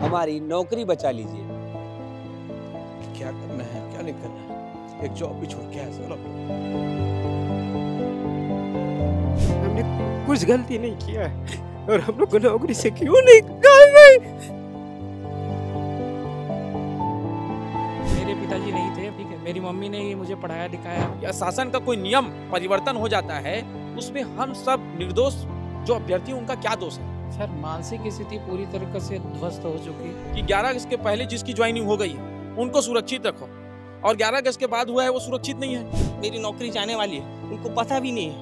हमारी नौकरी बचा लीजिए। क्या करना है क्या नहीं करना है, एक जॉब भी छोड़ के आया सर। हमने कुछ गलती नहीं किया है और हम लोग को नौकरी से क्यों नहीं निकाल। मेरे पिताजी नहीं थे, ठीक है, मेरी मम्मी ने ही मुझे पढ़ाया लिखाया। या शासन का कोई नियम परिवर्तन हो जाता है, उसमें हम सब निर्दोष जो अभ्यर्थी उनका क्या दोष है? सर मानसिक स्थिति पूरी तरीके से ध्वस्त हो चुकी कि 11 अगस्त के पहले जिसकी ज्वाइनिंग हो गई है उनको सुरक्षित रखो, और 11 अगस्त के बाद हुआ है वो सुरक्षित नहीं है। मेरी नौकरी जाने वाली है, उनको पता भी नहीं है।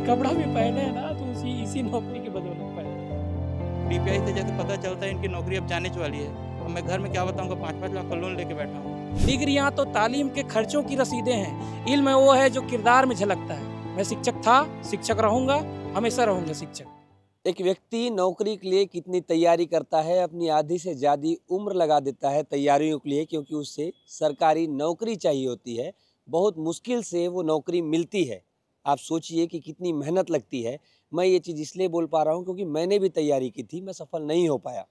कपड़ा भी पहने है ना, तो इसी नौकरी की बदौलत पहने। डीपीआई से जैसे पता चलता है इनकी नौकरी अब जाने वाली है, और मैं घर में क्या बताऊंगा, 5-5 लाख का लोन लेके बैठा हूँ। डिग्रियां तो तालीम के खर्चों की रसीदें हैं, इल्म वो है जो किरदार में झलकता है। मैं शिक्षक था, शिक्षक रहूंगा, हमेशा रहूंगा शिक्षक। एक व्यक्ति नौकरी के लिए कितनी तैयारी करता है, अपनी आधी से ज़्यादा उम्र लगा देता है तैयारियों के लिए, क्योंकि उससे सरकारी नौकरी चाहिए होती है। बहुत मुश्किल से वो नौकरी मिलती है। आप सोचिए कि कितनी मेहनत लगती है। मैं ये चीज़ इसलिए बोल पा रहा हूँ क्योंकि मैंने भी तैयारी की थी, मैं सफल नहीं हो पाया।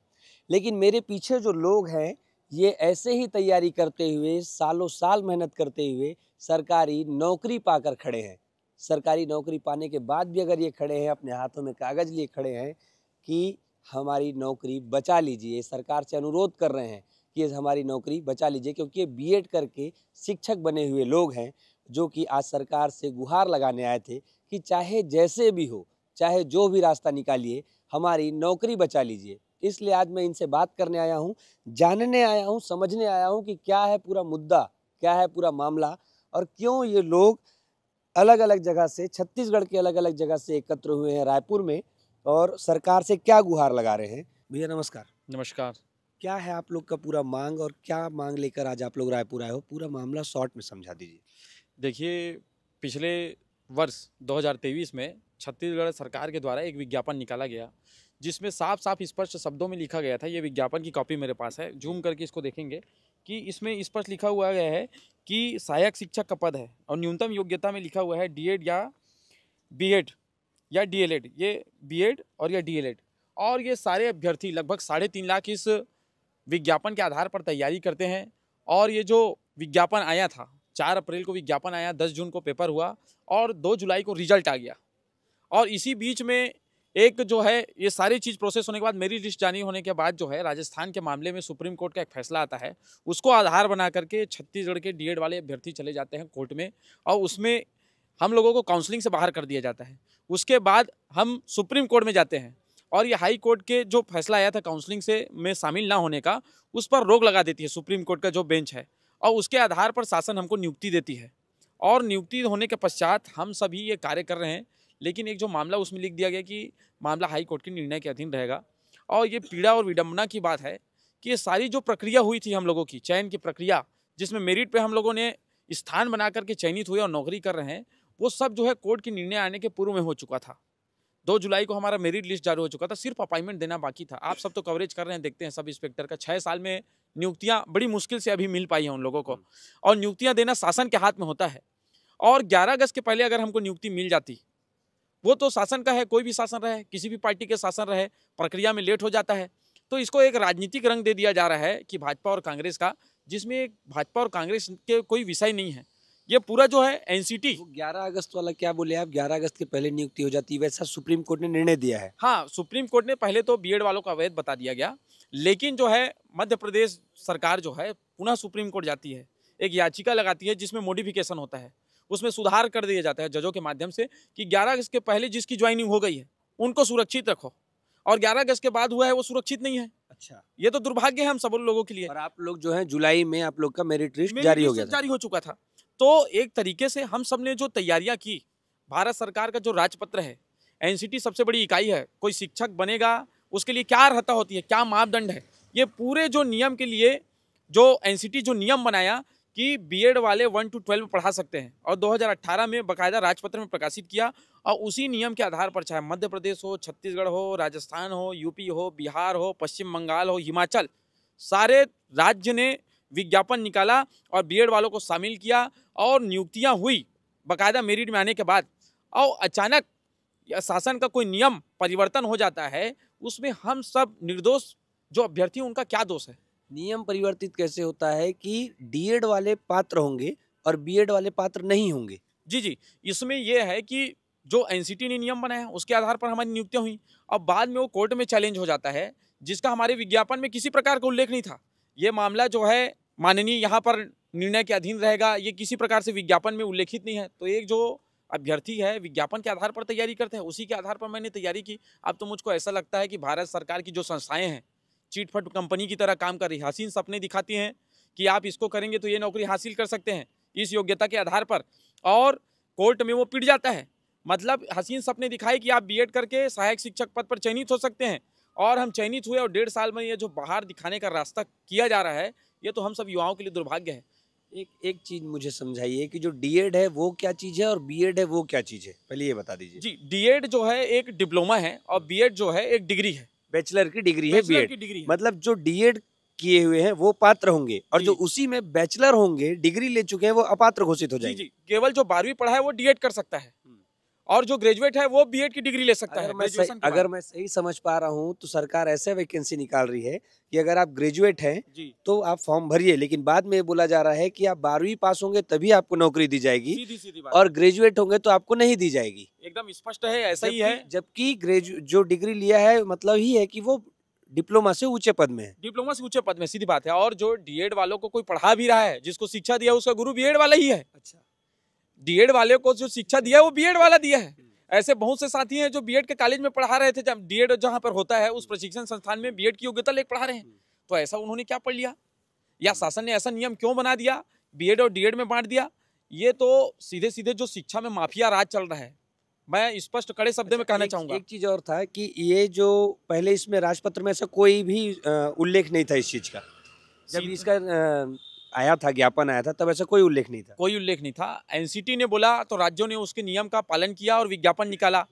लेकिन मेरे पीछे जो लोग हैं, ये ऐसे ही तैयारी करते हुए, सालों साल मेहनत करते हुए सरकारी नौकरी पाकर खड़े हैं। सरकारी नौकरी पाने के बाद भी अगर ये खड़े हैं, अपने हाथों में कागज़ लिए खड़े हैं कि हमारी नौकरी बचा लीजिए, सरकार से अनुरोध कर रहे हैं कि हमारी नौकरी बचा लीजिए, क्योंकि ये बीएड करके शिक्षक बने हुए लोग हैं जो कि आज सरकार से गुहार लगाने आए थे कि चाहे जैसे भी हो, चाहे जो भी रास्ता निकालिए, हमारी नौकरी बचा लीजिए। इसलिए आज मैं इनसे बात करने आया हूँ, जानने आया हूँ, समझने आया हूँ कि क्या है पूरा मुद्दा, क्या है पूरा मामला, और क्यों ये लोग अलग अलग जगह से, छत्तीसगढ़ के अलग अलग जगह से एकत्र हुए हैं रायपुर में, और सरकार से क्या गुहार लगा रहे हैं। भैया नमस्कार। नमस्कार। क्या है आप लोग का पूरा मांग, और क्या मांग लेकर आज आप लोग रायपुर आए हो? पूरा मामला शॉर्ट में समझा दीजिए। देखिए, पिछले वर्ष 2023 में छत्तीसगढ़ सरकार के द्वारा एक विज्ञापन निकाला गया, जिसमें साफ साफ स्पष्ट शब्दों में लिखा गया था। ये विज्ञापन की कॉपी मेरे पास है, जूम करके इसको देखेंगे कि इसमें स्पष्ट लिखा हुआ गया है कि सहायक शिक्षक का पद है, और न्यूनतम योग्यता में लिखा हुआ है डीएड या बीएड या डीएलएड। ये बीएड और या डीएलएड, और ये सारे अभ्यर्थी लगभग 3.5 लाख इस विज्ञापन के आधार पर तैयारी करते हैं। और ये जो विज्ञापन आया था, 4 अप्रैल को विज्ञापन आया, 10 जून को पेपर हुआ, और 2 जुलाई को रिजल्ट आ गया। और इसी बीच में एक जो है, ये सारी चीज़ प्रोसेस होने के बाद, मेरी लिस्ट जारी होने के बाद जो है, राजस्थान के मामले में सुप्रीम कोर्ट का एक फैसला आता है। उसको आधार बना करके छत्तीसगढ़ के डीएड वाले अभ्यर्थी चले जाते हैं कोर्ट में, और उसमें हम लोगों को काउंसलिंग से बाहर कर दिया जाता है। उसके बाद हम सुप्रीम कोर्ट में जाते हैं, और ये हाई कोर्ट के जो फैसला आया था काउंसलिंग से में शामिल ना होने का, उस पर रोक लगा देती है सुप्रीम कोर्ट का जो बेंच है, और उसके आधार पर शासन हमको नियुक्ति देती है। और नियुक्ति होने के पश्चात हम सभी ये कार्य कर रहे हैं। लेकिन एक जो मामला उसमें लिख दिया गया कि मामला हाई कोर्ट के निर्णय के अधीन रहेगा। और ये पीड़ा और विडंबना की बात है कि ये सारी जो प्रक्रिया हुई थी हम लोगों की, चयन की प्रक्रिया, जिसमें मेरिट पे हम लोगों ने स्थान बना करके चयनित हुए और नौकरी कर रहे हैं, वो सब जो है कोर्ट की निर्णय आने के पूर्व में हो चुका था। 2 जुलाई को हमारा मेरिट लिस्ट जारी हो चुका था, सिर्फ अपॉइंटमेंट देना बाकी था। आप सब तो कवरेज कर रहे हैं, देखते हैं सब इंस्पेक्टर का 6 साल में नियुक्तियाँ बड़ी मुश्किल से अभी मिल पाई हैं उन लोगों को, और नियुक्तियाँ देना शासन के हाथ में होता है। और 11 अगस्त के पहले अगर हमको नियुक्ति मिल जाती, वो तो शासन का है, कोई भी शासन रहे, किसी भी पार्टी के शासन रहे, प्रक्रिया में लेट हो जाता है। तो इसको एक राजनीतिक रंग दे दिया जा रहा है कि भाजपा और कांग्रेस का, जिसमें भाजपा और कांग्रेस के कोई विषय नहीं है। ये पूरा जो है एनसीटी 11 अगस्त वाला क्या बोले आप? 11 अगस्त के पहले नियुक्ति हो जाती है, वैसा सुप्रीम कोर्ट ने निर्णय दिया है। हाँ, सुप्रीम कोर्ट ने पहले तो बीएड वालों का अवैध बता दिया गया, लेकिन जो है मध्य प्रदेश सरकार जो है पुनः सुप्रीम कोर्ट जाती है, एक याचिका लगाती है जिसमें मॉडिफिकेशन होता है, उसमें सुधार कर दिया जाता है जजों के माध्यम से कि 11 अगस्त के पहले जिसकी ज्वाइनिंग हो गई है उनको सुरक्षित रखो, और 11 अगस्त के बाद हुआ है वो सुरक्षित नहीं है। अच्छा, ये तो दुर्भाग्य है हम सब लोगों के लिए। और आप लोग जो है जुलाई में आप लोग का मेरिट लिस्ट जारी हो गया था। जारी हो चुका था। तो एक तरीके से हम सब ने जो तैयारियां की, भारत सरकार का जो राजपत्र है, एनसीटी सबसे बड़ी इकाई है, कोई शिक्षक बनेगा उसके लिए क्या अर्हता होती है, क्या मापदंड है, ये पूरे जो नियम के लिए जो एनसीटी जो नियम बनाया कि बीएड वाले 1 to 12 पढ़ा सकते हैं, और 2018 में बाकायदा राजपत्र में प्रकाशित किया। और उसी नियम के आधार पर चाहे मध्य प्रदेश हो, छत्तीसगढ़ हो, राजस्थान हो, यूपी हो, बिहार हो, पश्चिम बंगाल हो, हिमाचल, सारे राज्य ने विज्ञापन निकाला और बीएड वालों को शामिल किया, और नियुक्तियां हुई बाकायदा मेरिट में आने के बाद। और अचानक शासन का कोई नियम परिवर्तन हो जाता है, उसमें हम सब निर्दोष जो अभ्यर्थी उनका क्या दोष है? नियम परिवर्तित कैसे होता है कि डीएड वाले पात्र होंगे और बीएड वाले पात्र नहीं होंगे? जी, इसमें यह है कि जो एनसीटी ने नियम बनाया उसके आधार पर हमारी नियुक्तियां हुई। अब बाद में वो कोर्ट में चैलेंज हो जाता है, जिसका हमारे विज्ञापन में किसी प्रकार का उल्लेख नहीं था। ये मामला जो है माननीय यहाँ पर निर्णय के अधीन रहेगा, ये किसी प्रकार से विज्ञापन में उल्लेखित नहीं है। तो एक जो अभ्यर्थी है विज्ञापन के आधार पर तैयारी करते हैं, उसी के आधार पर मैंने तैयारी की। अब तो मुझको ऐसा लगता है कि भारत सरकार की जो संस्थाएं हैं चीट फंड कंपनी की तरह काम कर रही, हसीन सपने दिखाती हैं कि आप इसको करेंगे तो ये नौकरी हासिल कर सकते हैं इस योग्यता के आधार पर, और कोर्ट में वो पिट जाता है। मतलब हसीन सपने दिखाए कि आप बीएड करके सहायक शिक्षक पद पर चयनित हो सकते हैं, और हम चयनित हुए और 1.5 साल में ये जो बाहर दिखाने का रास्ता किया जा रहा है, ये तो हम सब युवाओं के लिए दुर्भाग्य है। एक चीज मुझे समझाइए कि जो डीएड है वो क्या चीज है और बीएड है वो क्या चीज है, पहले ये बता दीजिए। जी, डीएड जो है एक डिप्लोमा है और बीएड जो है एक डिग्री है, बैचलर की डिग्री है बैचलर की बीएड। डिग्री है। मतलब जो डीएड किए हुए हैं वो पात्र होंगे और जी। जो उसी में बैचलर होंगे, डिग्री ले चुके हैं, वो अपात्र घोषित हो जी जाएंगे। जी, केवल जो 12वीं पढ़ा है वो डीएड कर सकता है, और जो ग्रेजुएट है वो बीएड की डिग्री ले सकता है। अगर मैं सही समझ पा रहा हूँ तो सरकार ऐसे वैकेंसी निकाल रही है कि अगर आप ग्रेजुएट हैं जी, तो आप फॉर्म भरिए, लेकिन बाद में बोला जा रहा है कि आप 12वीं पास होंगे तभी आपको नौकरी दी जाएगी, सीधी बात और ग्रेजुएट होंगे तो आपको नहीं दी जाएगी। एकदम स्पष्ट है, ऐसा ही है। जबकि जो डिग्री लिया है मतलब ही है कि वो डिप्लोमा से ऊंचे पद में है। डिप्लोमा से ऊंचे पद में, सीधी बात है। और जो डीएड वालों को कोई पढ़ा भी रहा है, जिसको शिक्षा दिया उसका गुरु बीएड वाला ही है। अच्छा, डीएड वाले को जो शिक्षा दिया है वो बीएड वाला दिया है। ऐसे बहुत से साथी हैं जो बीएड के कॉलेज में पढ़ा रहे थे, जब डीएड जहां पर होता है उस प्रशिक्षण संस्थान में बीएड की योग्यता लेकर पढ़ा रहे हैं। तो ऐसा उन्होंने क्या पढ़ लिया, या शासन ने ऐसा नियम क्यों बना दिया, बीएड और डीएड में बांट दिया? ये तो सीधे सीधे जो शिक्षा में माफिया राज चल रहा है, मैं स्पष्ट कड़े शब्द में कहना चाहूंगा। एक चीज और था कि ये जो पहले इसमें राजपत्र में ऐसा कोई भी उल्लेख नहीं था इस चीज का, जब इसका आया था, ज्ञापन आया था, तब ऐसा कोई उल्लेख नहीं था। कोई उल्लेख नहीं था। एनसीटी ने बोला तो राज्यों ने उसके नियम का पालन किया और विज्ञापन निकाला।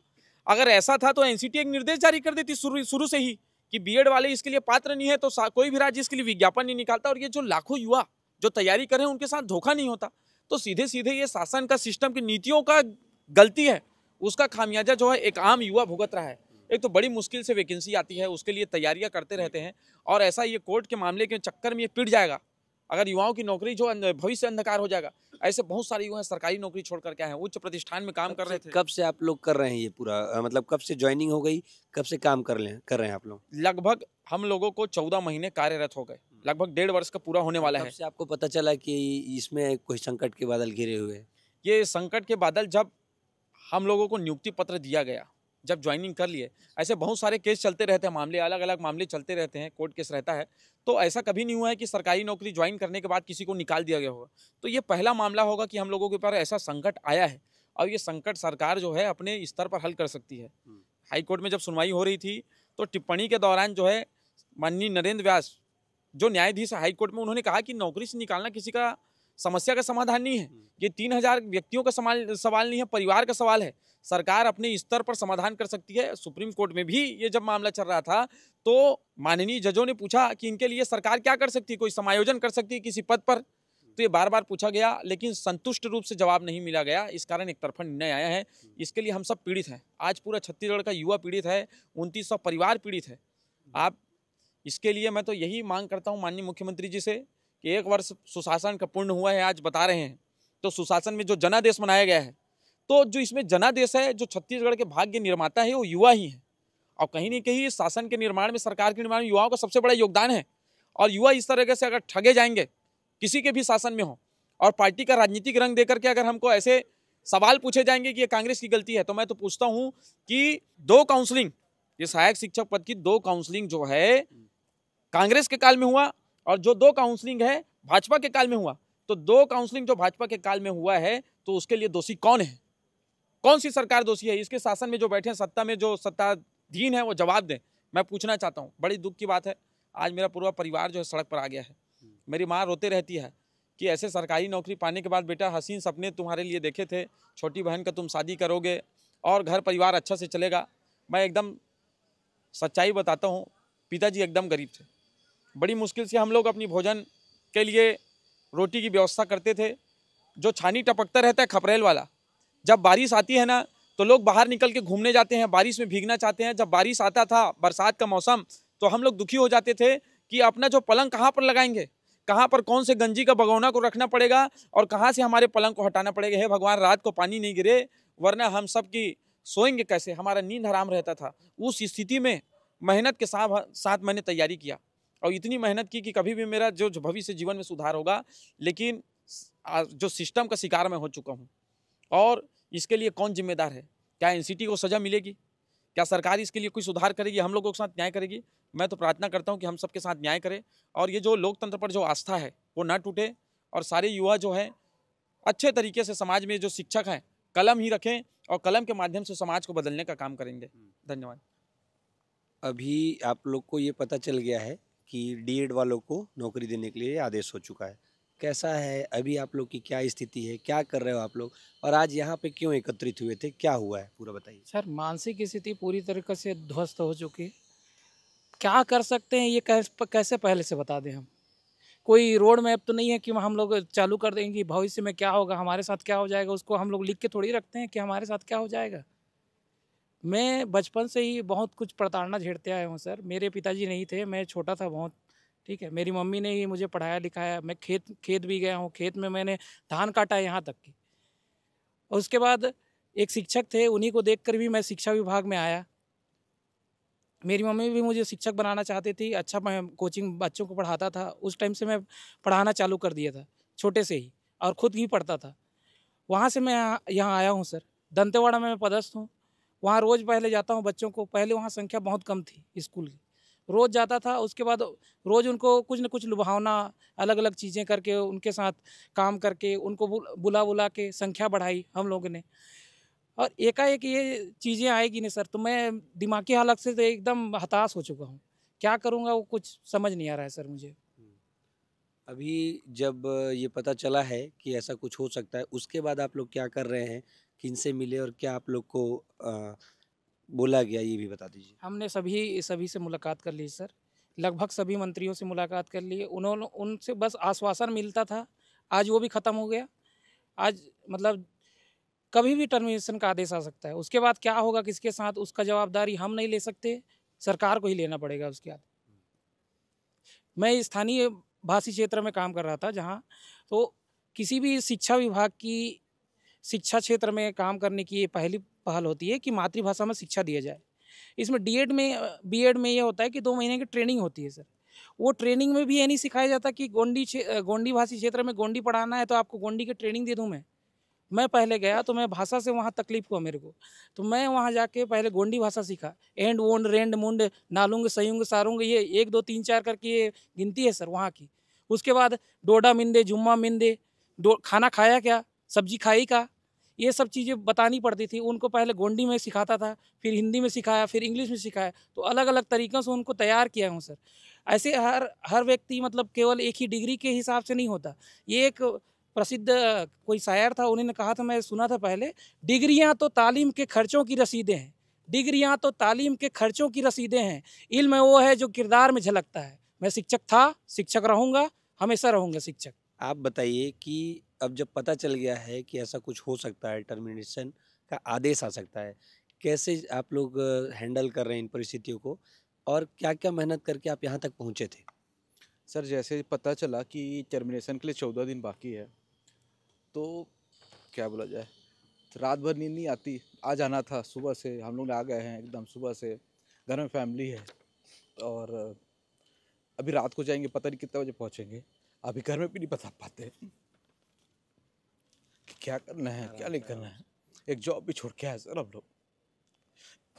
अगर ऐसा था तो एनसीटी एक निर्देश जारी कर देती शुरू से ही कि बीएड वाले इसके लिए पात्र नहीं है, तो कोई भी राज्य इसके लिए विज्ञापन नहीं निकालता, और ये जो लाखों युवा जो तैयारी कर रहे हैं उनके साथ धोखा नहीं होता। तो सीधे सीधे ये शासन का, सिस्टम की नीतियों का गलती है, उसका खामियाजा जो है एक आम युवा भुगत रहा है। एक तो बड़ी मुश्किल से वैकेंसी आती है, उसके लिए तैयारियां करते रहते हैं, और ऐसा ये कोर्ट के मामले के चक्कर में ये पिट जाएगा। अगर युवाओं की नौकरी जो भविष्य अंधकार हो जाएगा। ऐसे बहुत सारे युवा सरकारी नौकरी छोड़ करके आए हैं, उच्च प्रतिष्ठान में काम कर रहे थे। कब से आप लोग कर रहे हैं ये पूरा, मतलब कब से ज्वाइनिंग हो गई, कब से काम कर रहे हैं आप लोग? लगभग हम लोगों को 14 महीने कार्यरत हो गए, लगभग 1.5 वर्ष का पूरा होने वाला है। कब से आपको पता चला कि इसमें कोई संकट के बादल घिरे हुए हैं? ये संकट के बादल जब हम लोगों को नियुक्ति पत्र दिया गया, जब ज्वाइनिंग कर लिए, ऐसे बहुत सारे केस चलते रहते हैं, मामले अलग अलग मामले चलते रहते हैं, कोर्ट केस रहता है, तो ऐसा कभी नहीं हुआ है कि सरकारी नौकरी ज्वाइन करने के बाद किसी को निकाल दिया गया होगा। तो ये पहला मामला होगा कि हम लोगों के ऊपर ऐसा संकट आया है, और ये संकट सरकार जो है अपने स्तर पर हल कर सकती है। हाई कोर्ट में जब सुनवाई हो रही थी तो टिप्पणी के दौरान जो है माननीय नरेंद्र व्यास जो न्यायाधीश हाई कोर्ट में, उन्होंने कहा कि नौकरी से निकालना किसी का समस्या का समाधान नहीं है, ये 3000 व्यक्तियों का सवाल नहीं है, परिवार का सवाल है। सरकार अपने स्तर पर समाधान कर सकती है। सुप्रीम कोर्ट में भी ये जब मामला चल रहा था तो माननीय जजों ने पूछा कि इनके लिए सरकार क्या कर सकती है, कोई समायोजन कर सकती है किसी पद पर, तो ये बार बार पूछा गया, लेकिन संतुष्ट रूप से जवाब नहीं मिला गया। इस कारण एक तरफा निर्णय आया है। इसके लिए हम सब पीड़ित हैं। आज पूरा छत्तीसगढ़ का युवा पीड़ित है, 2900 परिवार पीड़ित है। आप इसके लिए मैं तो यही मांग करता हूँ माननीय मुख्यमंत्री जी से कि 1 वर्ष सुशासन का पूर्ण हुआ है, आज बता रहे हैं, तो सुशासन में जो जनादेश मनाया गया है, तो जो इसमें जनादेश है, जो छत्तीसगढ़ के भाग्य निर्माता है वो युवा ही है, और कहीं न कहीं शासन के निर्माण में, सरकार के निर्माण में युवाओं का सबसे बड़ा योगदान है। और युवा इस तरह से अगर ठगे जाएंगे, किसी के भी शासन में हो, और पार्टी का राजनीतिक रंग देकर के अगर हमको ऐसे सवाल पूछे जाएंगे कि ये कांग्रेस की गलती है, तो मैं तो पूछता हूँ कि 2 काउंसलिंग, ये सहायक शिक्षक पद की 2 काउंसलिंग जो है कांग्रेस के काल में हुआ, और जो 2 काउंसलिंग है भाजपा के काल में हुआ, तो 2 काउंसलिंग जो भाजपा के काल में हुआ है, तो उसके लिए दोषी कौन है? कौन सी सरकार दोषी है? इसके शासन में जो बैठे हैं, सत्ता में जो सत्ताधीन है, वो जवाब दें। मैं पूछना चाहता हूँ। बड़ी दुख की बात है, आज मेरा पूरा परिवार जो है सड़क पर आ गया है। मेरी माँ रोते रहती है कि ऐसे सरकारी नौकरी पाने के बाद बेटा हसीन सपने तुम्हारे लिए देखे थे, छोटी बहन का तुम शादी करोगे और घर परिवार अच्छा से चलेगा। मैं एकदम सच्चाई बताता हूँ, पिताजी एकदम गरीब थे। बड़ी मुश्किल से हम लोग अपनी भोजन के लिए रोटी की व्यवस्था करते थे। जो छानी टपकता रहता है खपरेल वाला, जब बारिश आती है ना, तो लोग बाहर निकल के घूमने जाते हैं, बारिश में भीगना चाहते हैं। जब बारिश आता था, बरसात का मौसम, तो हम लोग दुखी हो जाते थे कि अपना जो पलंग कहाँ पर लगाएंगे, कहाँ पर कौन से गंजी का भगोना को रखना पड़ेगा और कहाँ से हमारे पलंग को हटाना पड़ेगा। हे भगवान, रात को पानी नहीं गिरे, वरना हम सब की सोएंगे कैसे, हमारा नींद हराम रहता था। उस स्थिति में मेहनत के साथ मैंने तैयारी किया और इतनी मेहनत की कि कभी भी मेरा जो भविष्य जीवन में सुधार होगा, लेकिन जो सिस्टम का शिकार मैं हो चुका हूँ। और इसके लिए कौन जिम्मेदार है? क्या एनसीटी को सजा मिलेगी? क्या सरकार इसके लिए कोई सुधार करेगी? हम लोगों के साथ न्याय करेगी? मैं तो प्रार्थना करता हूं कि हम सबके साथ न्याय करें और ये जो लोकतंत्र पर जो आस्था है वो ना टूटे और सारे युवा जो है अच्छे तरीके से समाज में जो शिक्षक हैं कलम ही रखें और कलम के माध्यम से समाज को बदलने का काम करेंगे। धन्यवाद। अभी आप लोग को ये पता चल गया है कि डीएड वालों को नौकरी देने के लिए आदेश हो चुका है। कैसा है अभी आप लोग की, क्या स्थिति है, क्या कर रहे हो आप लोग, और आज यहाँ पे क्यों एकत्रित हुए थे, क्या हुआ है पूरा बताइए। सर, मानसिक स्थिति पूरी तरीके से ध्वस्त हो चुकी है। क्या कर सकते हैं ये कैसे पहले से बता दें हम? कोई रोड मैप तो नहीं है कि हम लोग चालू कर देंगे भविष्य में क्या होगा, हमारे साथ क्या हो जाएगा, उसको हम लोग लिख के थोड़ी रखते हैं कि हमारे साथ क्या हो जाएगा। मैं बचपन से ही बहुत कुछ प्रताड़ना झेलते आया हूँ सर। मेरे पिताजी नहीं थे, मैं छोटा था बहुत, ठीक है। मेरी मम्मी ने ही मुझे पढ़ाया लिखाया। मैं खेत भी गया हूँ, खेत में मैंने धान काटा है यहाँ तक की। और उसके बाद एक शिक्षक थे, उन्हीं को देखकर भी मैं शिक्षा विभाग में आया। मेरी मम्मी भी मुझे शिक्षक बनाना चाहती थी। अच्छा, मैं कोचिंग बच्चों को पढ़ाता था। उस टाइम से मैं पढ़ाना चालू कर दिया था छोटे से ही, और ख़ुद ही पढ़ता था। वहाँ से मैं यहाँ आया हूँ सर। दंतेवाड़ा में मैं पदस्थ हूँ। वहाँ रोज़ पहले जाता हूँ बच्चों को। पहले वहाँ संख्या बहुत कम थी स्कूल की, रोज़ जाता था। उसके बाद रोज़ उनको कुछ न कुछ लुभावना, अलग अलग चीज़ें करके, उनके साथ काम करके, उनको बुला के संख्या बढ़ाई हम लोगों ने। और एकाएक ये चीज़ें आएगी नहीं सर, तो मैं दिमागी हालत से तो एकदम हताश हो चुका हूँ। क्या करूँगा वो कुछ समझ नहीं आ रहा है सर मुझे। अभी जब ये पता चला है कि ऐसा कुछ हो सकता है, उसके बाद आप लोग क्या कर रहे हैं, किनसे मिले और क्या आप लोग को बोला गया, ये भी बता दीजिए। हमने सभी से मुलाकात कर ली सर। लगभग सभी मंत्रियों से मुलाकात कर ली। उनसे बस आश्वासन मिलता था। आज वो भी ख़त्म हो गया। आज मतलब कभी भी टर्मिनेशन का आदेश आ सकता है। उसके बाद क्या होगा किसके साथ, उसका जवाबदारी हम नहीं ले सकते, सरकार को ही लेना पड़ेगा उसके बाद। मैं स्थानीय भाषी क्षेत्र में काम कर रहा था जहाँ, तो किसी भी शिक्षा विभाग की शिक्षा क्षेत्र में काम करने की ये पहली पहल होती है कि मातृभाषा में शिक्षा दिया जाए। इसमें बीएड में ये होता है कि 2 महीने की ट्रेनिंग होती है सर। वो ट्रेनिंग में भी ये नहीं सिखाया जाता कि गोंडी भाषी क्षेत्र में गोंडी पढ़ाना है तो आपको गोंडी की ट्रेनिंग दे दूँ। मैं पहले गया तो मैं भाषा से वहाँ तकलीफ हुआ मेरे को, तो मैं वहाँ जाके पहले गोंडी भाषा सीखा। एंड वोंड रेंड मुंड नालुंग सयुंग सारुंग, ये 1 2 3 4 करके ये गिनती है सर वहाँ की। उसके बाद डोडा मिंदे, जुम्मा मिंदे, खाना खाया क्या, सब्जी खाई का, ये सब चीज़ें बतानी पड़ती थी उनको। पहले गोंडी में सिखाता था, फिर हिंदी में सिखाया, फिर इंग्लिश में सिखाया। तो अलग अलग तरीक़ों से उनको तैयार किया हूँ सर। ऐसे हर व्यक्ति मतलब केवल एक ही डिग्री के हिसाब से नहीं होता। ये एक प्रसिद्ध कोई शायर था, उन्होंने कहा था, मैं सुना था पहले, डिग्रियां तो तालीम के खर्चों की रसीदें हैं, डिग्रियां तो तालीम के खर्चों की रसीदें हैं, इल्म वो है जो किरदार में झलकता है। मैं शिक्षक था, शिक्षक रहूँगा, हमेशा रहूँगा शिक्षक। आप बताइए कि अब जब पता चल गया है कि ऐसा कुछ हो सकता है, टर्मिनेशन का आदेश आ सकता है, कैसे आप लोग हैंडल कर रहे हैं इन परिस्थितियों को, और क्या क्या मेहनत करके आप यहाँ तक पहुँचे थे? सर, जैसे पता चला कि टर्मिनेशन के लिए 14 दिन बाकी है, तो क्या बोला जाए, रात भर नींद नहीं आती। आ जाना था सुबह से, हम लोग आ गए हैं एकदम सुबह से। घर में फैमिली है और अभी रात को जाएंगे, पता नहीं कितने बजे पहुँचेंगे। अभी घर में भी नहीं बता पाते कि क्या करना है क्या नहीं करना है। एक जॉब भी छोड़ के आए सर हम लोग।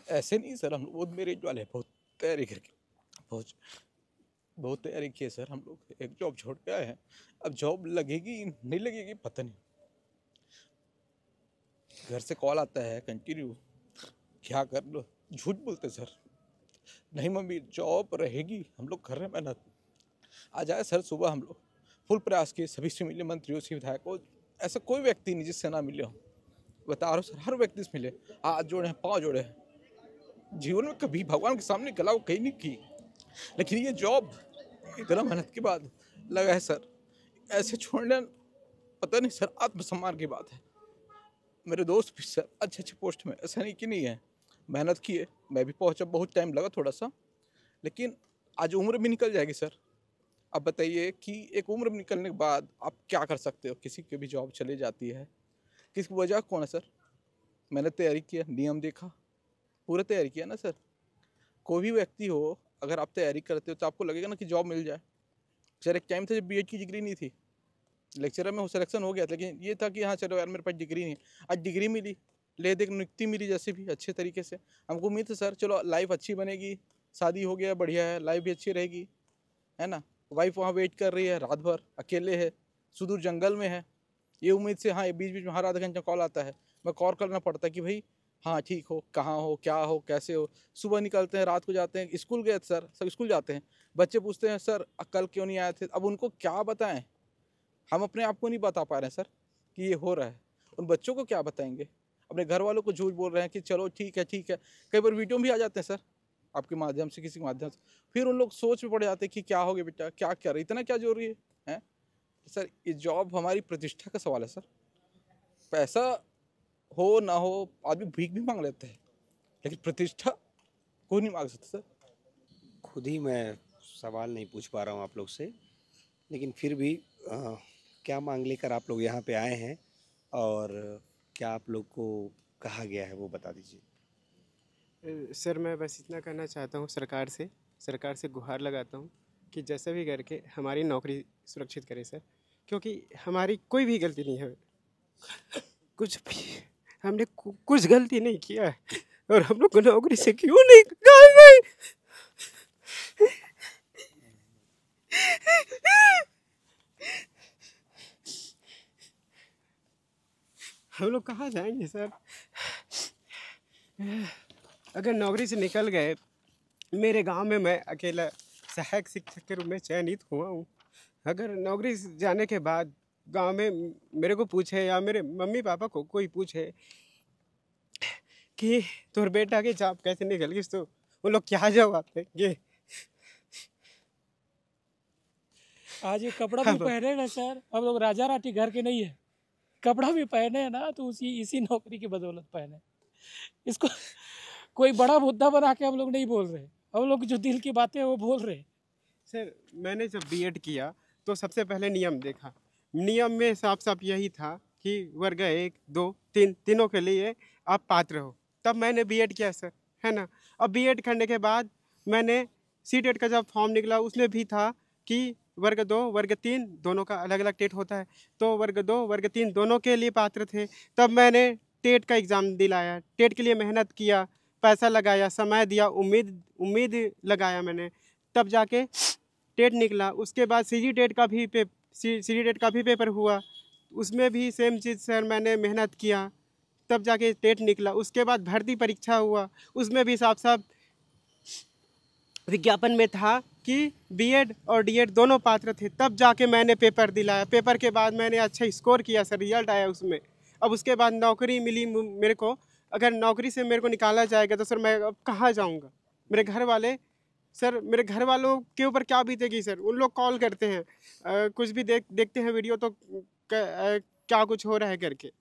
ऐसे नहीं सर, हम लोग बहुत मेरिट वाले बहुत तैयारी करके बहुत तैयारी की है सर हम लोग। एक जॉब छोड़ के आए हैं, अब जॉब लगेगी नहीं लगेगी पता नहीं। घर से कॉल आता है कंटिन्यू, क्या कर लो, झूठ बोलते सर, नहीं मम्मी जॉब रहेगी, हम लोग कर रहे हैं मेहनत। आ जाए सर सुबह हम लोग फुल प्रयास किए, सभी से मिले, मंत्रियों से, विधायकों, ऐसा कोई व्यक्ति नहीं जिससे ना मिले हो। बता रहा हूँ सर, हर व्यक्ति से मिले, हाथ जोड़े हैं, पाँव जोड़े हैं। जीवन में कभी भगवान के सामने गला वो कहीं नहीं की, लेकिन ये जॉब इतना मेहनत के बाद लगा है सर, ऐसे छोड़ना पता नहीं सर, आत्मसम्मान की बात है। मेरे दोस्त भी सर अच्छे अच्छे पोस्ट में, ऐसा नहीं कि नहीं है, मेहनत की है, मैं भी पहुंचा, बहुत टाइम लगा थोड़ा सा, लेकिन आज उम्र भी निकल जाएगी सर। अब बताइए कि एक उम्र निकलने के बाद आप क्या कर सकते हो? किसी की भी जॉब चली जाती है, किसकी वजह कौन है सर? मैंने तैयारी किया, नियम देखा, पूरा तैयारी किया ना सर। कोई भी व्यक्ति हो, अगर आप तैयारी करते हो तो आपको लगेगा ना कि जॉब मिल जाए। सर एक टाइम था जब बीएड की डिग्री नहीं थी, लेक्चरर में सिलेक्शन हो गया था, लेकिन ये था कि हाँ चलो यार मेरे पास डिग्री नहीं है। आज डिग्री मिली, ले देख नियुक्ति मिली, जैसे भी अच्छे तरीके से हमको उम्मीद है सर चलो लाइफ अच्छी बनेगी, शादी हो गया बढ़िया है, लाइफ भी अच्छी रहेगी, है ना। वाइफ वहाँ वेट कर रही है, रात भर अकेले है, सुदूर जंगल में है। ये उम्मीद से हाँ बीच बीच में हर आधा घंटा कॉल आता है, मैं कॉल करना पड़ता है कि भाई हाँ ठीक हो, कहाँ हो, क्या हो, कैसे हो। सुबह निकलते हैं, रात को जाते हैं। स्कूल गए सर, सब स्कूल जाते हैं, बच्चे पूछते हैं सर कल क्यों नहीं आए थे। अब उनको क्या बताएं, हम अपने आप को नहीं बता पा रहे हैं सर कि ये हो रहा है, उन बच्चों को क्या बताएंगे। अपने घर वालों को झूठ बोल रहे हैं कि चलो ठीक है ठीक है। कई बार वीडियो भी आ जाते हैं सर आपके माध्यम से, किसी के माध्यम से, फिर उन लोग सोच में पड़ जाते हैं कि क्या हो गया बेटा, क्या कर रहे, इतना क्या जरूरी है? सर ये जॉब हमारी प्रतिष्ठा का सवाल है सर। पैसा हो ना हो, आदमी भीख भी मांग लेते हैं, लेकिन प्रतिष्ठा कोई नहीं मांग सकता सर। खुद ही मैं सवाल नहीं पूछ पा रहा हूँ आप लोग से, लेकिन फिर भी क्या मांग लेकर आप लोग यहाँ पे आए हैं और क्या आप लोग को कहा गया है वो बता दीजिए। सर मैं बस इतना कहना चाहता हूँ सरकार से गुहार लगाता हूँ कि जैसे भी करके हमारी नौकरी सुरक्षित करें सर, क्योंकि हमारी कोई भी गलती नहीं है, हमने कुछ गलती नहीं किया है और हम लोग को नौकरी से क्यों नहीं निकाल। हम लोग कहाँ जाएंगे सर? अगर नौकरी से निकल गए, मेरे गांव में मैं अकेला सहायक शिक्षक के रूप में चयनित हुआ हूँ। अगर नौकरी से जाने के बाद गांव में मेरे को पूछे या मेरे मम्मी पापा को कोई पूछे कि तोर बेटा की जॉब कैसे निकल गई, तो वो लोग क्या जवाब देंगे? आज ये कपड़ा भी पहने ना सर, हम लोग राजा राठी घर के नहीं है, कपड़ा भी पहने हैं ना तो इसी नौकरी की बदौलत पहने। इसको कोई बड़ा मुद्दा बना के हम लोग नहीं बोल रहे, हम लोग जो दिल की बातें हैं वो बोल रहे। सर मैंने जब बीएड किया तो सबसे पहले नियम देखा, नियम में साफ साफ यही था कि वर्ग 1, 2, 3 तीनों के लिए आप पात्र हो, तब मैंने बीएड किया सर, है ना। अब बीएड करने के बाद मैंने सीटेट का जब फॉर्म निकला उसमें भी था कि वर्ग 2, वर्ग 3 दोनों का अलग अलग टेट होता है, तो वर्ग 2, वर्ग 3 दोनों के लिए पात्र थे। तब मैंने टेट का एग्ज़ाम दिलाया, टेट के लिए मेहनत किया, पैसा लगाया, समय दिया, उम्मीद लगाया मैंने, तब जाके टेट निकला। उसके बाद सीजी टेट का भी पेपर हुआ, उसमें भी सेम चीज़ सर मैंने मेहनत किया, तब जाके टेट निकला। उसके बाद भर्ती परीक्षा हुआ, उसमें भी साफ साफ विज्ञापन में था कि बीएड और डीएड दोनों पात्र थे, तब जाके मैंने पेपर दिलाया। पेपर के बाद मैंने अच्छा स्कोर किया सर, रिजल्ट आया उसमें। अब उसके बाद नौकरी मिली मेरे को। अगर नौकरी से मेरे को निकाला जाएगा तो सर मैं अब कहाँ जाऊँगा? मेरे घर वाले सर, मेरे घर वालों के ऊपर क्या बीतेगी सर? उन लोग कॉल करते हैं, कुछ भी देखते हैं वीडियो तो क्या कुछ हो रहा है करके।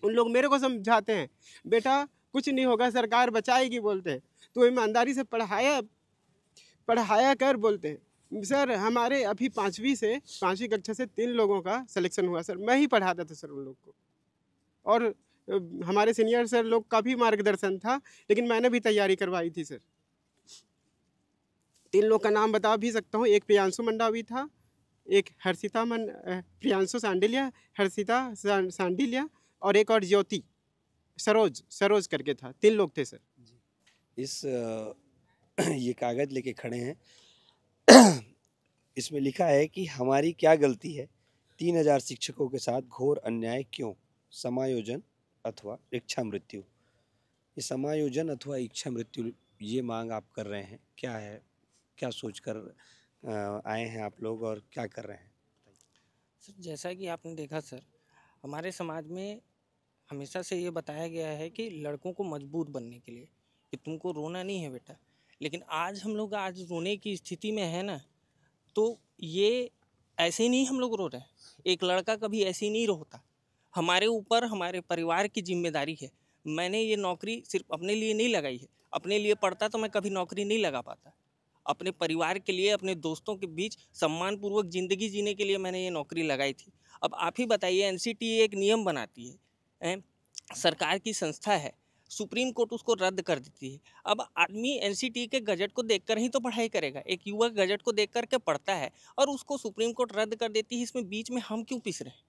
उन लोग मेरे को समझाते हैं बेटा कुछ नहीं होगा, सरकार बचाएगी बोलते हैं, तो ईमानदारी से पढ़ाया कर बोलते हैं। सर हमारे अभी 5वीं कक्षा से 3 लोगों का सिलेक्शन हुआ सर, मैं ही पढ़ाता था सर उन लोग को, और हमारे सीनियर सर लोग का भी मार्गदर्शन था, लेकिन मैंने भी तैयारी करवाई थी सर। 3 लोग का नाम बता भी सकता हूँ, एक प्रियांशु मंडावी था, एक प्रियांशु सांडिलिया, हर्षिता सांडिलिया, और एक और ज्योति सरोज करके था। 3 लोग थे सर। इस ये कागज़ लेके खड़े हैं इसमें लिखा है कि हमारी क्या गलती है, 3000 शिक्षकों के साथ घोर अन्याय क्यों, समायोजन अथवा इच्छा मृत्यु। ये समायोजन अथवा इच्छा मृत्यु ये मांग आप कर रहे हैं, क्या है, क्या सोचकर आए हैं आप लोग और क्या कर रहे हैं? सर जैसा कि आपने देखा सर, हमारे समाज में हमेशा से ये बताया गया है कि लड़कों को मजबूत बनने के लिए कि तुमको रोना नहीं है बेटा, लेकिन आज हम लोग रोने की स्थिति में है ना, तो ये ऐसे ही नहीं हम लोग रो रहे हैं। एक लड़का कभी ऐसे ही नहीं रोता, हमारे ऊपर हमारे परिवार की जिम्मेदारी है। मैंने ये नौकरी सिर्फ अपने लिए नहीं लगाई है, अपने लिए पढ़ता तो मैं कभी नौकरी नहीं लगा पाता। अपने परिवार के लिए, अपने दोस्तों के बीच सम्मानपूर्वक ज़िंदगी जीने के लिए मैंने ये नौकरी लगाई थी। अब आप ही बताइए, एनसीटीए एक नियम बनाती है, सरकार की संस्था है, सुप्रीम कोर्ट उसको रद्द कर देती है। अब आदमी एनसीटीए के गजट को देखकर ही तो पढ़ाई करेगा। एक युवक गजट को देख करके पढ़ता है और उसको सुप्रीम कोर्ट रद्द कर देती है। इसमें बीच में हम क्यों पिस रहे हैं?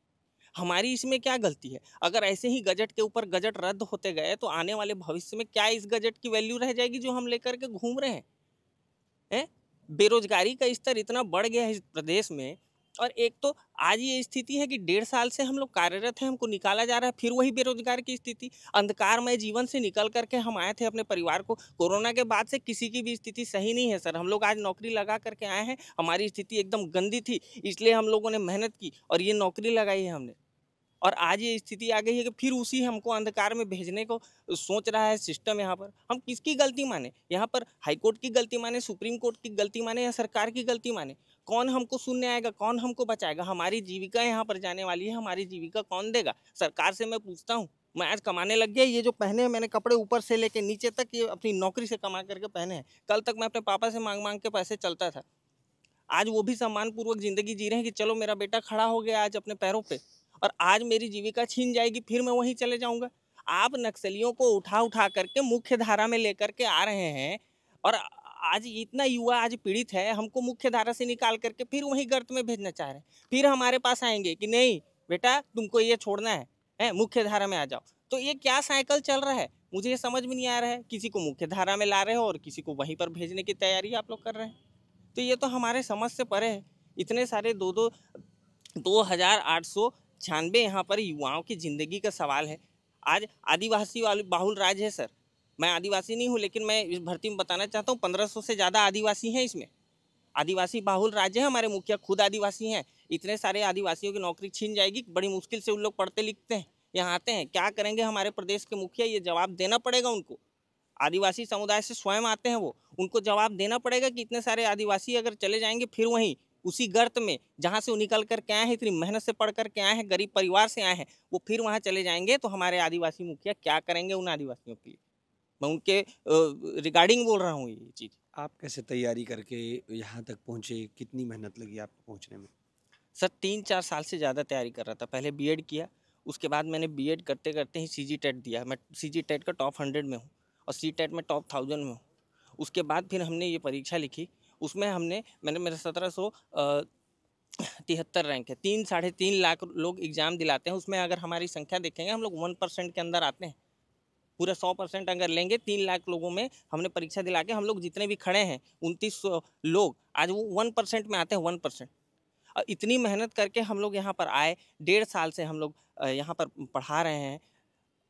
हमारी इसमें क्या गलती है? अगर ऐसे ही गजट के ऊपर गजट रद्द होते गए तो आने वाले भविष्य में क्या इस गजट की वैल्यू रह जाएगी जो हम लेकर के घूम रहे हैं? बेरोजगारी का स्तर इतना बढ़ गया है इस प्रदेश में, और एक तो आज ये स्थिति है कि 1.5 साल से हम लोग कार्यरत हैं, हमको निकाला जा रहा है, फिर वही बेरोजगार की स्थिति। अंधकारमय जीवन से निकल करके हम आए थे अपने परिवार को, कोरोना के बाद से किसी की भी स्थिति सही नहीं है सर। हम लोग आज नौकरी लगा करके आए हैं, हमारी स्थिति एकदम गंदी थी, इसलिए हम लोगों ने मेहनत की और ये नौकरी लगाई है हमने। और आज ये स्थिति आ गई है कि फिर उसी हमको अंधकार में भेजने को सोच रहा है सिस्टम। यहाँ पर हम किसकी गलती माने? यहाँ पर हाईकोर्ट की गलती माने, सुप्रीम कोर्ट की गलती माने, या सरकार की गलती माने? कौन हमको सुनने आएगा? कौन हमको बचाएगा? हमारी जीविका यहाँ पर जाने वाली है, हमारी जीविका कौन देगा? सरकार से मैं पूछता हूँ। मैं आज कमाने लग गया, ये जो पहने हैं मैंने कपड़े ऊपर से लेके नीचे तक, ये अपनी नौकरी से कमा करके पहने हैं। कल तक मैं अपने पापा से मांग मांग के पैसे चलता था, आज वो भी सम्मानपूर्वक जिंदगी जी रहे हैं कि चलो मेरा बेटा खड़ा हो गया आज अपने पैरों पे, और आज मेरी जीविका छीन जाएगी, फिर मैं वहीं चले जाऊंगा। आप नक्सलियों को उठा उठा करके मुख्य धारा में लेकर के आ रहे हैं, और आज इतना युवा आज पीड़ित है, हमको मुख्य धारा से निकाल करके फिर वहीं गर्त में भेजना चाह रहे हैं। फिर हमारे पास आएंगे कि नहीं बेटा तुमको ये छोड़ना है, मुख्य धारा में आ जाओ। तो ये क्या साइकिल चल रहा है? मुझे ये समझ में नहीं आ रहा है। किसी को मुख्य धारा में ला रहे हो और किसी को वहीं पर भेजने की तैयारी आप लोग कर रहे हैं। तो ये तो हमारे समझ से परे है। इतने सारे 2,896 यहाँ पर युवाओं की ज़िंदगी का सवाल है। आज आदिवासी बाहुल राज्य है सर। मैं आदिवासी नहीं हूँ, लेकिन मैं इस भर्ती में बताना चाहता हूँ 1500 से ज़्यादा आदिवासी हैं इसमें। आदिवासी बाहुल राज्य है, हमारे मुखिया खुद आदिवासी हैं। इतने सारे आदिवासियों की नौकरी छीन जाएगी, बड़ी मुश्किल से उन लोग पढ़ते लिखते हैं, यहाँ आते हैं। क्या करेंगे हमारे प्रदेश के मुखिया? ये जवाब देना पड़ेगा उनको। आदिवासी समुदाय से स्वयं आते हैं वो, उनको जवाब देना पड़ेगा कि इतने सारे आदिवासी अगर चले जाएंगे फिर वहीं उसी गर्त में जहाँ से वो निकल कर के आए हैं, इतनी मेहनत से पढ़ कर के आए हैं, गरीब परिवार से आए हैं, वो फिर वहाँ चले जाएंगे तो हमारे आदिवासी मुखिया क्या करेंगे उन आदिवासियों के लिए? मैं उनके रिगार्डिंग बोल रहा हूँ ये चीज़। आप कैसे तैयारी करके यहाँ तक पहुँचे? कितनी मेहनत लगी आपको पहुँचने में? सर 3-4 साल से ज़्यादा तैयारी कर रहा था। पहले बीएड किया, उसके बाद मैंने बीएड करते करते ही सीजी टेट दिया। मैं सीजी टेट का टॉप 100 में हूँ और सी टेट में टॉप 1000 में हूँ। उसके बाद फिर हमने ये परीक्षा लिखी, उसमें मैंने मेरा 1773 रैंक है। 3-3.5 लाख लोग एग्ज़ाम दिलाते हैं, उसमें अगर हमारी संख्या देखेंगे हम लोग 1% के अंदर आते हैं। पूरा 100% अगर लेंगे 3 लाख लोगों में हमने परीक्षा दिला के, हम लोग जितने भी खड़े हैं 2900 लोग, आज वो 1% में आते हैं, 1%। और इतनी मेहनत करके हम लोग यहाँ पर आए, 1.5 साल से हम लोग यहाँ पर पढ़ा रहे हैं।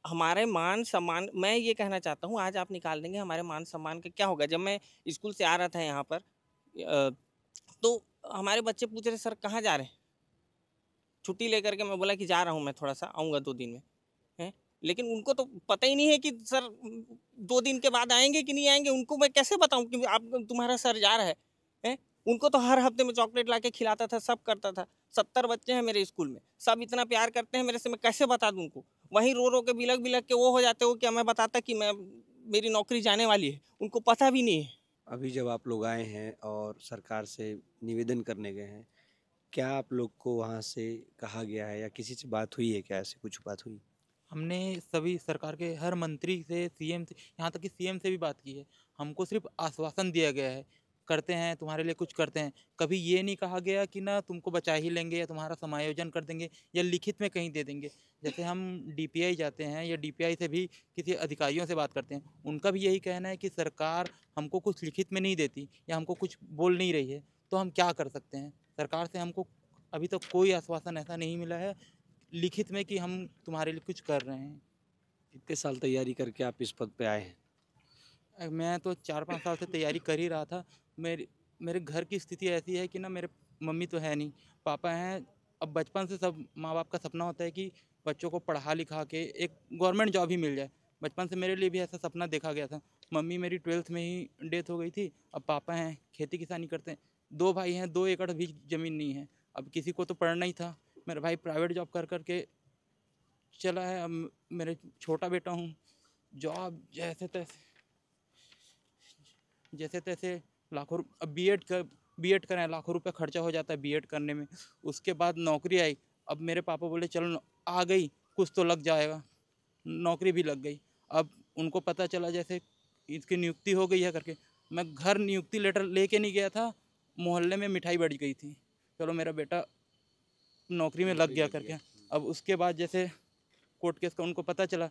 हमारे मान सम्मान, मैं ये कहना चाहता हूँ, आज आप निकाल देंगे हमारे मान सम्मान का क्या होगा? जब मैं स्कूल से आ रहा था यहाँ पर तो हमारे बच्चे पूछ रहे सर कहाँ जा रहे हैं? छुट्टी लेकर के मैं बोला कि जा रहा हूँ, मैं थोड़ा सा आऊँगा 2 दिन में, हैं? लेकिन उनको तो पता ही नहीं है कि सर 2 दिन के बाद आएंगे कि नहीं आएंगे। उनको मैं कैसे बताऊँ कि आप तुम्हारा सर जा रहा है? उनको तो हर हफ्ते में चॉकलेट ला के खिलाता था, सब करता था। 70 बच्चे हैं मेरे स्कूल में, सब इतना प्यार करते हैं मेरे से, मैं कैसे बता दूं उनको? वहीं रो रो के बिलक बिलक के वो हो जाते हो, क्या मैं बताता कि मेरी नौकरी जाने वाली है? उनको पता भी नहीं है। अभी जब आप लोग आए हैं और सरकार से निवेदन करने गए हैं, क्या आप लोग को वहाँ से कहा गया है या किसी से बात हुई है? क्या ऐसी कुछ बात हुई? हमने सभी सरकार के हर मंत्री से, सीएम से, यहाँ तक कि सीएम से भी बात की है। हमको सिर्फ आश्वासन दिया गया है, करते हैं तुम्हारे लिए, कुछ करते हैं। कभी ये नहीं कहा गया कि ना तुमको बचा ही लेंगे या तुम्हारा समायोजन कर देंगे या लिखित में कहीं दे देंगे। जैसे हम डीपीआई जाते हैं या डीपीआई से भी किसी अधिकारियों से बात करते हैं, उनका भी यही कहना है कि सरकार हमको कुछ लिखित में नहीं देती या हमको कुछ बोल नहीं रही है, तो हम क्या कर सकते हैं? सरकार से हमको अभी तक कोई आश्वासन ऐसा नहीं मिला है लिखित में कि हम तुम्हारे लिए कुछ कर रहे हैं। कितने साल तैयारी करके आप इस पद पे आए हैं? मैं तो 4-5 साल से तैयारी कर ही रहा था। मेरे घर की स्थिति ऐसी है कि ना, मेरे मम्मी तो है नहीं, पापा हैं। अब बचपन से सब माँ बाप का सपना होता है कि बच्चों को पढ़ा लिखा के एक गवर्नमेंट जॉब ही मिल जाए। बचपन से मेरे लिए भी ऐसा सपना देखा गया था। मम्मी मेरी 12th में ही डेथ हो गई थी। अब पापा हैं, खेती किसानी करते हैं। 2 भाई हैं, 2 एकड़ भी ज़मीन नहीं है। अब किसी को तो पढ़ना ही था। मेरा भाई प्राइवेट जॉब कर के चला है। अब मेरे छोटा बेटा हूँ, जॉब जैसे तैसे लाखों अब बीएड करें, लाखों रुपए खर्चा हो जाता है बीएड करने में। उसके बाद नौकरी आई, अब मेरे पापा बोले चलो आ गई, कुछ तो लग जाएगा, नौकरी भी लग गई। अब उनको पता चला जैसे इसकी नियुक्ति हो गई है करके, मैं घर नियुक्ति लेटर लेके नहीं गया था, मोहल्ले में मिठाई बढ़ गई थी, चलो मेरा बेटा नौकरी में लग गया करके। अब उसके बाद जैसे कोर्ट केस का उनको पता चला,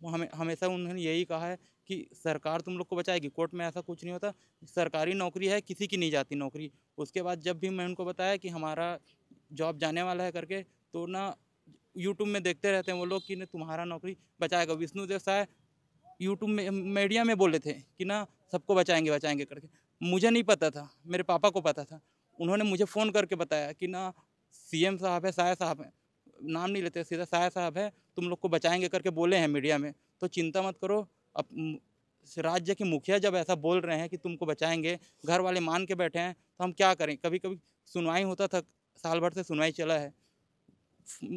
वो हमेशा उन्होंने यही कहा है कि सरकार तुम लोग को बचाएगी, कोर्ट में ऐसा कुछ नहीं होता, सरकारी नौकरी है, किसी की नहीं जाती नौकरी। उसके बाद जब भी मैं उनको बताया कि हमारा जॉब जाने वाला है करके, तो ना यूट्यूब में देखते रहते हैं वो लोग कि ना तुम्हारा नौकरी बचाएगा। विष्णुदेव साय यूट्यूब में मीडिया में बोले थे कि ना सबको बचाएंगे बचाएंगे करके, मुझे नहीं पता था, मेरे पापा को पता था। उन्होंने मुझे फ़ोन करके बताया कि ना सीएम साहब है, साय साहब है, नाम नहीं लेते, सीधा साय साहब है, तुम लोग को बचाएंगे करके बोले हैं मीडिया में, तो चिंता मत करो। अब राज्य के मुखिया जब ऐसा बोल रहे हैं कि तुमको बचाएंगे, घर वाले मान के बैठे हैं, तो हम क्या करें। कभी कभी सुनवाई होता था, साल भर से सुनवाई चला है,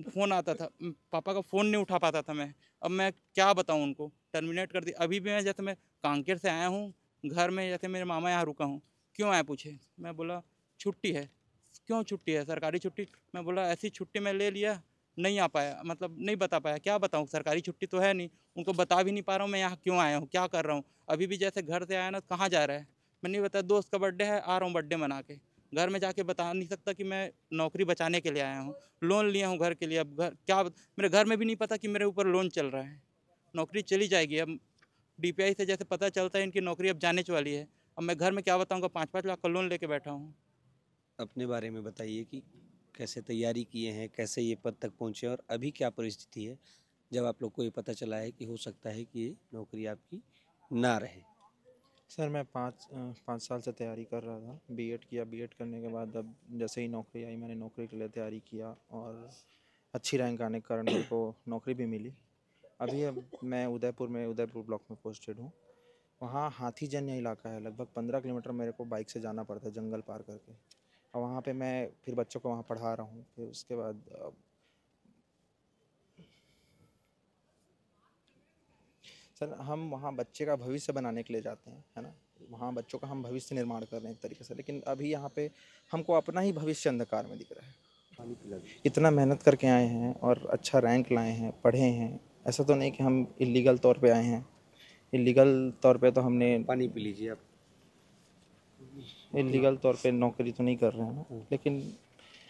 फ़ोन आता था, पापा का फ़ोन नहीं उठा पाता था मैं। अब मैं क्या बताऊं उनको, टर्मिनेट कर दी। अभी भी मैं जैसे मैं कांकेर से आया हूँ, घर में जैसे मेरे मामा यहाँ रुका हूँ, क्यों आया पूछे, मैं बोला छुट्टी है। क्यों छुट्टी है, सरकारी छुट्टी। मैं बोला ऐसी छुट्टी मैं ले लिया, नहीं आ पाया, मतलब नहीं बता पाया, क्या बताऊँ, सरकारी छुट्टी तो है नहीं, उनको बता भी नहीं पा रहा हूँ मैं यहाँ क्यों आया हूँ, क्या कर रहा हूँ। अभी भी जैसे घर से आया ना, कहाँ जा रहा है, मैं नहीं बताया, दोस्त का बर्थडे है, आ रहा हूँ बर्थडे मना के। घर में जाके बता नहीं सकता कि मैं नौकरी बचाने के लिए आया हूँ, लोन लिया हूँ घर के लिए। अब घर क्या, मेरे घर में भी नहीं पता कि मेरे ऊपर लोन चल रहा है। नौकरी चली जाएगी, अब डीपीआई से जैसे पता चलता है इनकी नौकरी अब जाने वाली है, अब मैं घर में क्या बताऊँगा, 5-5 लाख का लोन लेके बैठा हूँ। अपने बारे में बताइए कि कैसे तैयारी किए हैं, कैसे ये पद तक पहुँचे और अभी क्या परिस्थिति है जब आप लोग को ये पता चला है कि हो सकता है कि ये नौकरी आपकी ना रहे। सर मैं 5 साल से तैयारी कर रहा था, बीएड किया, बीएड करने के बाद अब जैसे ही नौकरी आई मैंने नौकरी के लिए तैयारी किया और अच्छी रैंक आने के कारण मेरे को नौकरी भी मिली। अभी अब मैं उदयपुर ब्लॉक में पोस्टेड हूँ। वहाँ हाथीजन्य इलाका है, लगभग 15 किलोमीटर मेरे को बाइक से जाना पड़ता है, जंगल पार करके। और वहाँ पे मैं फिर बच्चों को वहाँ पढ़ा रहा हूँ। फिर उसके बाद सर हम वहाँ बच्चे का भविष्य बनाने के लिए जाते हैं, है ना, वहाँ बच्चों का हम भविष्य निर्माण कर रहे हैं एक तरीके से। लेकिन अभी यहाँ पे हमको अपना ही भविष्य अंधकार में दिख रहा है। इतना मेहनत करके आए हैं और अच्छा रैंक लाए हैं, पढ़े हैं, ऐसा तो नहीं कि हम इलीगल तौर पे आए हैं। इलीगल तौर पे तो हमने, पानी पी लीजिए आप। इलीगल तौर पे नौकरी तो नहीं कर रहे हैं ना, लेकिन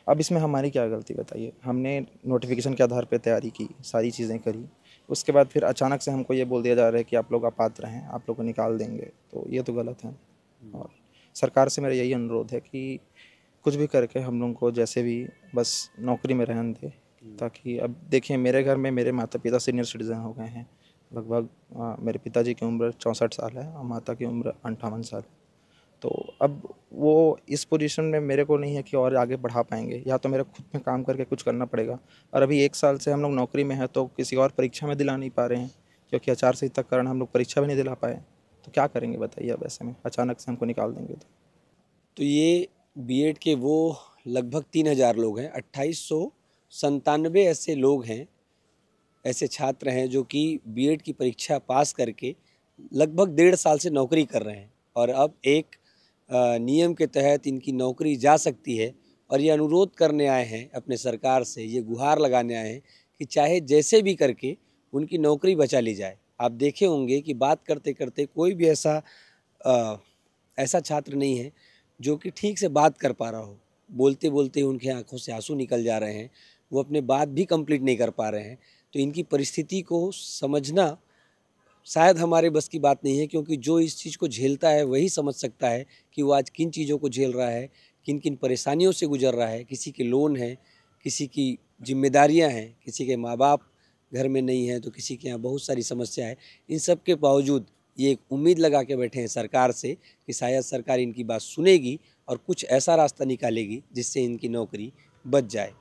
अब इसमें हमारी क्या गलती बताइए। हमने नोटिफिकेशन के आधार पे तैयारी की, सारी चीज़ें करी, उसके बाद फिर अचानक से हमको ये बोल दिया जा रहा है कि आप लोग अपात्र हैं, आप लोग को निकाल देंगे, तो ये तो गलत है। और सरकार से मेरा यही अनुरोध है कि कुछ भी करके हम लोगों को जैसे भी बस नौकरी में रहने दे, ताकि अब देखिए मेरे घर में मेरे माता पिता सीनियर सिटीज़न हो गए हैं, लगभग मेरे पिताजी की उम्र 64 साल है और माता की उम्र 58 साल। तो अब वो इस पोजीशन में मेरे को नहीं है कि और आगे बढ़ा पाएंगे, या तो मेरे खुद में काम करके कुछ करना पड़ेगा। और अभी 1 साल से हम लोग नौकरी में हैं तो किसी और परीक्षा में दिला नहीं पा रहे हैं, क्योंकि आचार संहिता के कारण हम लोग परीक्षा भी नहीं दिला पाए। तो क्या करेंगे बताइए, अब ऐसे में अचानक से हमको निकाल देंगे तो ये बीएड के वो लगभग 3000 लोग हैं, 2897 ऐसे लोग हैं, ऐसे छात्र हैं जो कि बीएड की परीक्षा पास करके लगभग 1.5 साल से नौकरी कर रहे हैं। और अब एक नियम के तहत इनकी नौकरी जा सकती है और ये अनुरोध करने आए हैं अपने सरकार से, ये गुहार लगाने आए हैं कि चाहे जैसे भी करके उनकी नौकरी बचा ली जाए। आप देखे होंगे कि बात करते करते कोई भी ऐसा छात्र नहीं है जो कि ठीक से बात कर पा रहा हो। बोलते बोलते उनके आंखों से आंसू निकल जा रहे हैं, वो अपने बात भी कंप्लीट नहीं कर पा रहे हैं। तो इनकी परिस्थिति को समझना शायद हमारे बस की बात नहीं है, क्योंकि जो इस चीज़ को झेलता है वही समझ सकता है कि वो आज किन चीज़ों को झेल रहा है, किन किन परेशानियों से गुजर रहा है। किसी के लोन है, किसी की जिम्मेदारियां हैं, किसी के माँ बाप घर में नहीं है, तो किसी के यहाँ बहुत सारी समस्या है। इन सब के बावजूद ये एक उम्मीद लगा के बैठे हैं सरकार से कि शायद सरकार इनकी बात सुनेगी और कुछ ऐसा रास्ता निकालेगी जिससे इनकी नौकरी बच जाए।